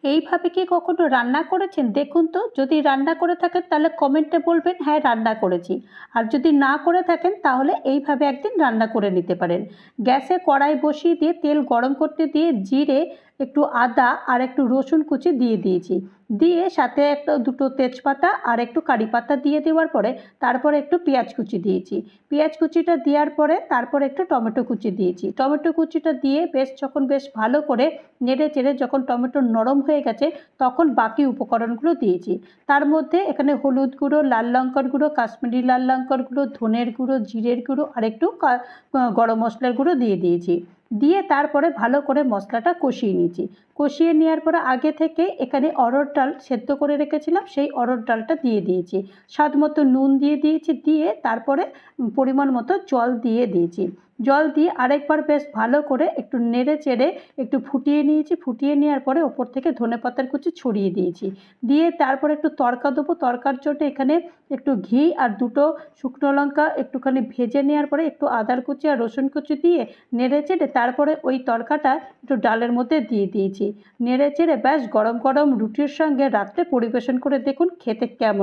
এইভাবে কি কখনো রান্না করেছেন? দেখুন তো, যদি রান্না করে থাকেন তাহলে কমেন্টে বলবেন হ্যাঁ রান্না করেছি। আর যদি না করে থাকেন তাহলে এইভাবে একদিন রান্না করে নিতে পারেন। গ্যাসে কড়াই বসিয়ে দিয়ে তেল গরম করতে দিয়ে জিরে, একটু আদা আর একটু রসুন কুচি দিয়ে দিয়েছি। দিয়ে সাথে একটা দুটো তেজপাতা আর একটু কারি পাতা দিয়ে দেওয়ার পরে তারপরে একটু পেঁয়াজ কুচি দিয়েছি। পেঁয়াজ কুচিটা দেওয়ার পরে তারপরে একটু টমেটো কুচি দিয়েছি। টমেটো কুচিটা দিয়ে যখন বেশ ভালো করে নেড়ে চেড়ে যখন টমেটো নরম হয়ে গেছে তখন বাকি উপকরণগুলো দিয়েছি। তার মধ্যে এখানে হলুদ গুঁড়ো, লাল লঙ্কার গুঁড়ো, কাশ্মীরি লাল লঙ্কার গুঁড়ো, ধনের গুঁড়ো, জিরের গুঁড়ো আর একটু গরম মশলার গুঁড়ো দিয়ে দিয়েছি। দিয়ে তারপরে ভালো করে মশলাটা কষিয়ে নিয়েছি। কষিয়ে নেওয়ার পরে আগে থেকে এখানে অরহর ডাল সেদ্ধ করে রেখেছিলাম, সেই অরহর ডালটা দিয়ে দিয়েছি। স্বাদ মতো নুন দিয়ে দিয়েছি, দিয়ে তারপরে পরিমাণ মতো জল দিয়ে দিয়েছি। জল দিয়ে আরেকবার বেশ ভালো করে একটু নেড়ে চেড়ে একটু ফুটিয়ে নিয়েছি। ফুটিয়ে নেওয়ার পরে ওপর থেকে ধনেপাতার কুচি ছড়িয়ে দিয়েছি। দিয়ে তারপর একটু তড়কা দেবো। তড়কার জন্য এখানে একটু ঘি আর দুটো শুকনো লঙ্কা একটুখানি ভেজে নেওয়ার পরে একটু আদার কুচি আর রসুন কুচি দিয়ে নেড়ে চেড়ে তারপরে ওই তড়কাটা একটু ডালের মধ্যে দিয়ে দিয়েছি। নেড়ে চেড়ে ব্যাস গরম গরম রুটির সঙ্গে রাত্রে পরিবেশন করে দেখুন খেতে কেমন।